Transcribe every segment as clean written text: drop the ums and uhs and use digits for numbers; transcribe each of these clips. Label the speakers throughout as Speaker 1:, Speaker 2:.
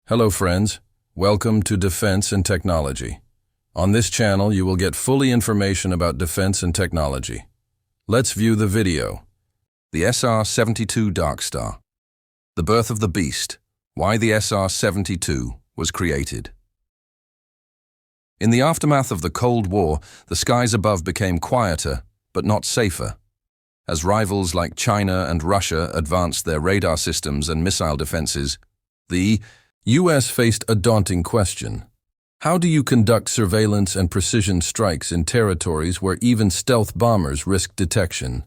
Speaker 1: Hello friends, welcome to Defense and Technology. On this channel you will get fully information about defense and technology. Let's view the video. The SR-72 Darkstar. The birth of the beast. Why the SR-72 was created. In the aftermath of the Cold War, the skies above became quieter, but not safer. As rivals like China and Russia advanced their radar systems and missile defenses, the U.S. faced a daunting question. How do you conduct surveillance and precision strikes in territories where even stealth bombers risk detection?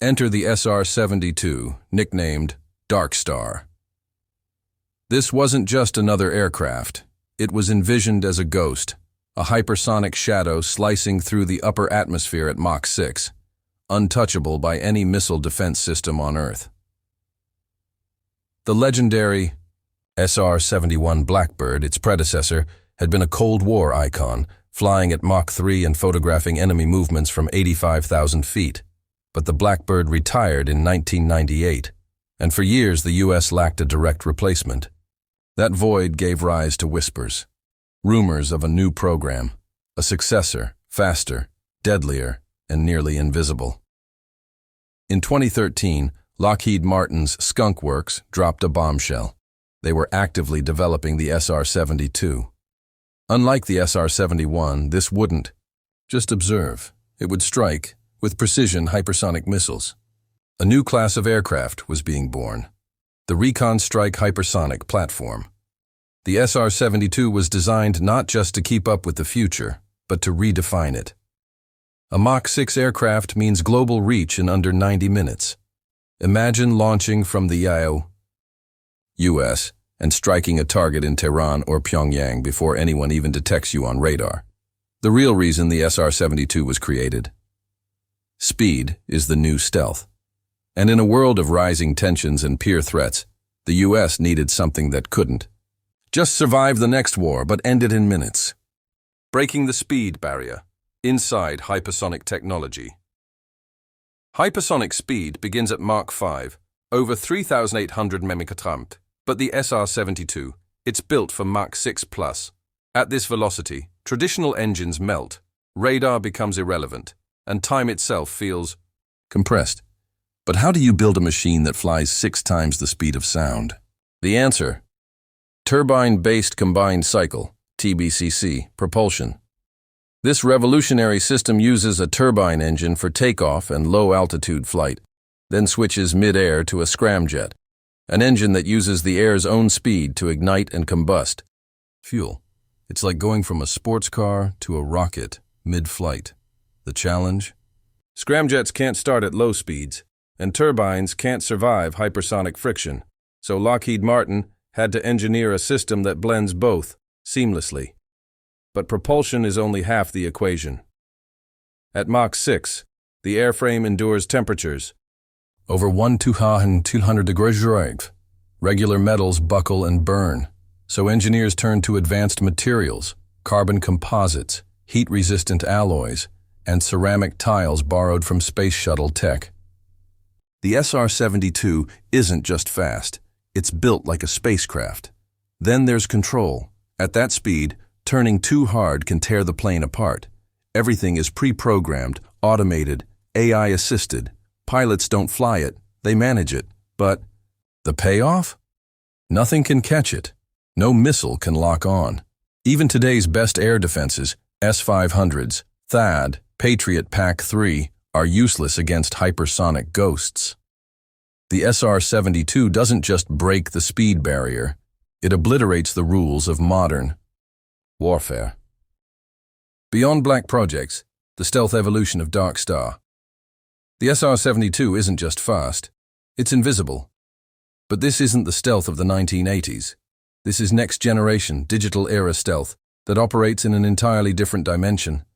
Speaker 1: Enter the SR-72, nicknamed Darkstar. This wasn't just another aircraft. It was envisioned as a ghost, a hypersonic shadow slicing through the upper atmosphere at Mach 6, untouchable by any missile defense system on Earth. The legendary SR-71 Blackbird, its predecessor, had been a Cold War icon, flying at Mach 3 and photographing enemy movements from 85,000 feet. But the Blackbird retired in 1998, and for years the U.S. lacked a direct replacement. That void gave rise to whispers, rumors of a new program, a successor, faster, deadlier, and nearly invisible. In 2013, Lockheed Martin's Skunk Works dropped a bombshell. They were actively developing the SR-72. Unlike the SR-71, this wouldn't just observe. It would strike with precision hypersonic missiles. A new class of aircraft was being born, the Recon Strike Hypersonic platform. The SR-72 was designed not just to keep up with the future, but to redefine it. A Mach 6 aircraft means global reach in under 90 minutes. Imagine launching from the U.S. and striking a target in Tehran or Pyongyang before anyone even detects you on radar. The real reason the SR-72 was created. Speed is the new stealth. And in a world of rising tensions and peer threats, the U.S. needed something that couldn't just survive the next war, but end it in minutes. Breaking the speed barrier. Inside hypersonic technology. Hypersonic speed begins at Mach 5, over 3,800 mph. But the SR-72, it's built for Mach 6+. At this velocity, traditional engines melt, radar becomes irrelevant, and time itself feels compressed. But how do you build a machine that flies 6 times the speed of sound? The answer: turbine-based combined cycle, TBCC, propulsion. This revolutionary system uses a turbine engine for takeoff and low-altitude flight, then switches mid-air to a scramjet, an engine that uses the air's own speed to ignite and combust. Fuel. It's like going from a sports car to a rocket mid-flight. The challenge? Scramjets can't start at low speeds, and turbines can't survive hypersonic friction, so Lockheed Martin had to engineer a system that blends both seamlessly. But propulsion is only half the equation. At Mach 6, the airframe endures temperatures over 1,200 degrees Celsius. Regular metals buckle and burn, so engineers turn to advanced materials, carbon composites, heat-resistant alloys, and ceramic tiles borrowed from space shuttle tech. The SR-72 isn't just fast, it's built like a spacecraft. Then there's control. At that speed, turning too hard can tear the plane apart. Everything is pre-programmed, automated, AI-assisted. Pilots don't fly it, they manage it. But the payoff? Nothing can catch it. No missile can lock on. Even today's best air defenses, S-500s, THAAD, Patriot PAC-3, are useless against hypersonic ghosts. The SR-72 doesn't just break the speed barrier, it obliterates the rules of modern warfare. Beyond black projects, the stealth evolution of Darkstar. The SR-72 isn't just fast, it's invisible. But this isn't the stealth of the 1980s. This is next-generation, digital-era stealth that operates in an entirely different dimension.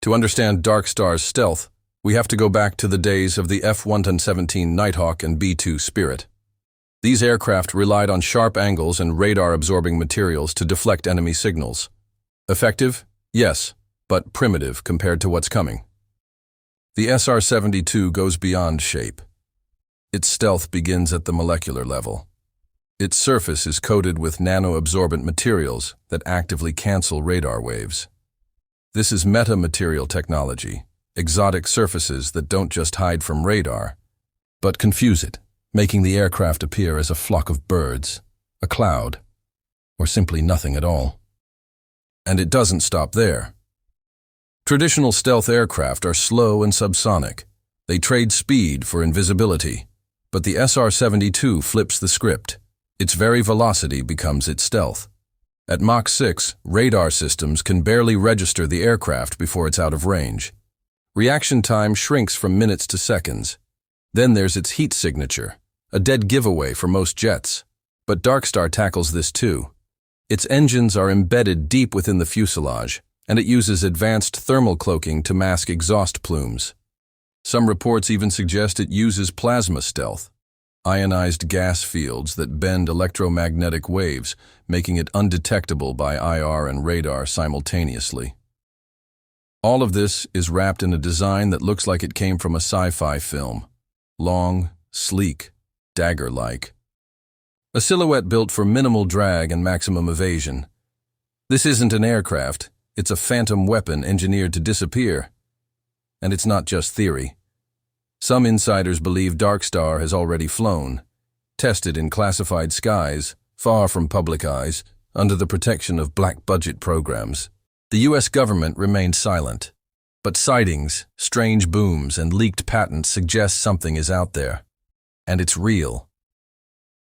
Speaker 1: To understand Darkstar's stealth, we have to go back to the days of the F-117 Nighthawk and B-2 Spirit. These aircraft relied on sharp angles and radar-absorbing materials to deflect enemy signals. Effective? Yes, but primitive compared to what's coming. The SR-72 goes beyond shape. Its stealth begins at the molecular level. Its surface is coated with nano-absorbent materials that actively cancel radar waves. This is metamaterial technology, exotic surfaces that don't just hide from radar, but confuse it, making the aircraft appear as a flock of birds, a cloud, or simply nothing at all. And it doesn't stop there. Traditional stealth aircraft are slow and subsonic. They trade speed for invisibility, but the SR-72 flips the script. Its very velocity becomes its stealth. At Mach 6, radar systems can barely register the aircraft before it's out of range. Reaction time shrinks from minutes to seconds. Then there's its heat signature, a dead giveaway for most jets. But Darkstar tackles this too. Its engines are embedded deep within the fuselage, and it uses advanced thermal cloaking to mask exhaust plumes. Some reports even suggest it uses plasma stealth, ionized gas fields that bend electromagnetic waves, making it undetectable by IR and radar simultaneously. All of this is wrapped in a design that looks like it came from a sci-fi film. Long, sleek, dagger-like. A silhouette built for minimal drag and maximum evasion. This isn't an aircraft, it's a phantom weapon engineered to disappear. And it's not just theory. Some insiders believe Darkstar has already flown, tested in classified skies, far from public eyes, under the protection of black-budget programs. The U.S. government remained silent, but sightings, strange booms, and leaked patents suggest something is out there. And it's real.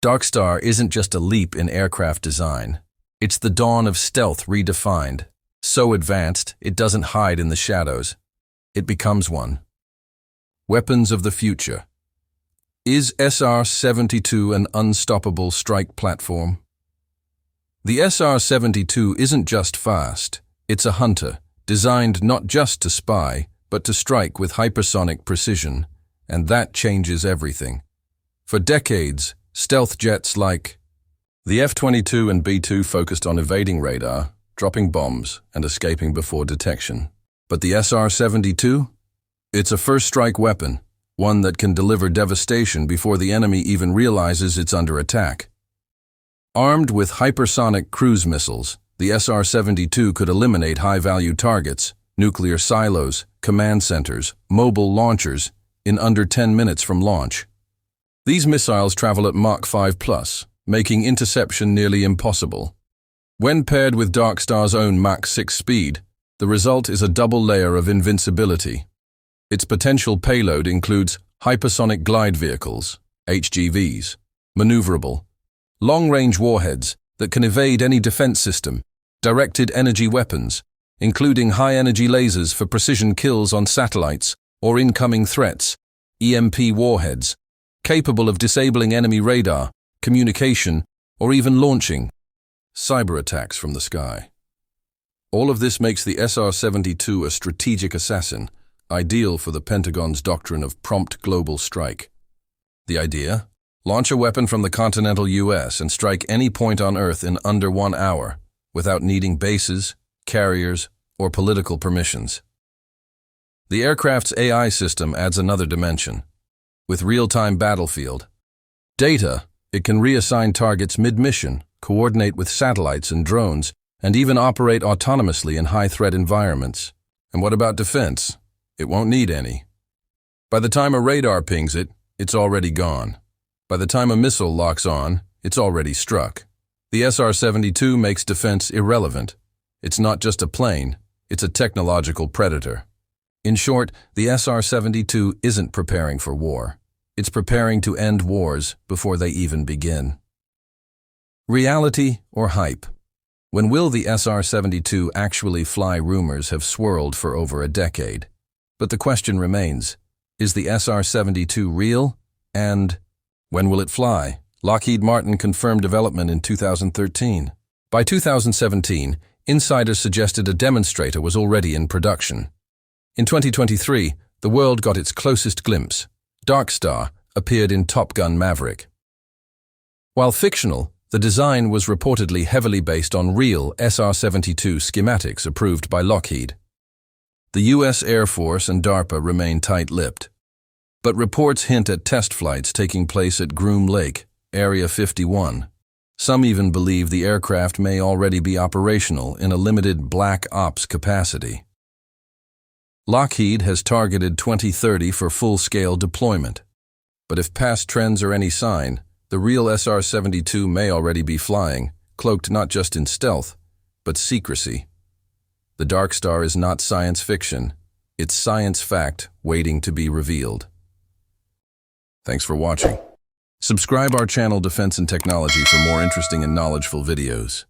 Speaker 1: Darkstar isn't just a leap in aircraft design. It's the dawn of stealth redefined. So advanced, it doesn't hide in the shadows. It becomes one. Weapons of the future. Is SR-72 an unstoppable strike platform? The SR-72 isn't just fast. It's a hunter, designed not just to spy, but to strike with hypersonic precision. And that changes everything. For decades, stealth jets like the F-22 and B-2 focused on evading radar, dropping bombs, and escaping before detection. But the SR-72? It's a first-strike weapon, one that can deliver devastation before the enemy even realizes it's under attack. Armed with hypersonic cruise missiles, the SR-72 could eliminate high-value targets, nuclear silos, command centers, mobile launchers, in under 10 minutes from launch. These missiles travel at Mach 5+, making interception nearly impossible. When paired with Darkstar's own Mach 6 speed, the result is a double layer of invincibility. Its potential payload includes hypersonic glide vehicles, HGVs, maneuverable, long-range warheads that can evade any defense system, directed energy weapons, including high-energy lasers for precision kills on satellites or incoming threats, EMP warheads, capable of disabling enemy radar, communication, or even launching cyber attacks from the sky. All of this makes the SR-72 a strategic assassin, ideal for the Pentagon's doctrine of prompt global strike. The idea? Launch a weapon from the continental US and strike any point on Earth in under 1 hour, without needing bases, carriers, or political permissions. The aircraft's AI system adds another dimension. With real-time battlefield data, it can reassign targets mid-mission, coordinate with satellites and drones, and even operate autonomously in high-threat environments. And what about defense? It won't need any. By the time a radar pings it, it's already gone. By the time a missile locks on, it's already struck. The SR-72 makes defense irrelevant. It's not just a plane, it's a technological predator. In short, the SR-72 isn't preparing for war. It's preparing to end wars before they even begin. Reality or hype? When will the SR-72 actually fly? Rumors have swirled for over a decade. But the question remains, is the SR-72 real? And when will it fly? Lockheed Martin confirmed development in 2013. By 2017, insiders suggested a demonstrator was already in production. In 2023, the world got its closest glimpse. Darkstar appeared in Gun Maverick. While fictional, the design was reportedly heavily based on real SR-72 schematics approved by Lockheed. The U.S. Air Force and DARPA remain tight-lipped, but reports hint at test flights taking place at Groom Lake, Area 51, Some even believe the aircraft may already be operational in a limited black ops capacity. Lockheed has targeted 2030 for full-scale deployment. But if past trends are any sign, the real SR-72 may already be flying, cloaked not just in stealth, but secrecy. The Darkstar is not science fiction. It's science fact waiting to be revealed. Thanks for watching. Subscribe our channel Defense and Technology for more interesting and knowledgeful videos.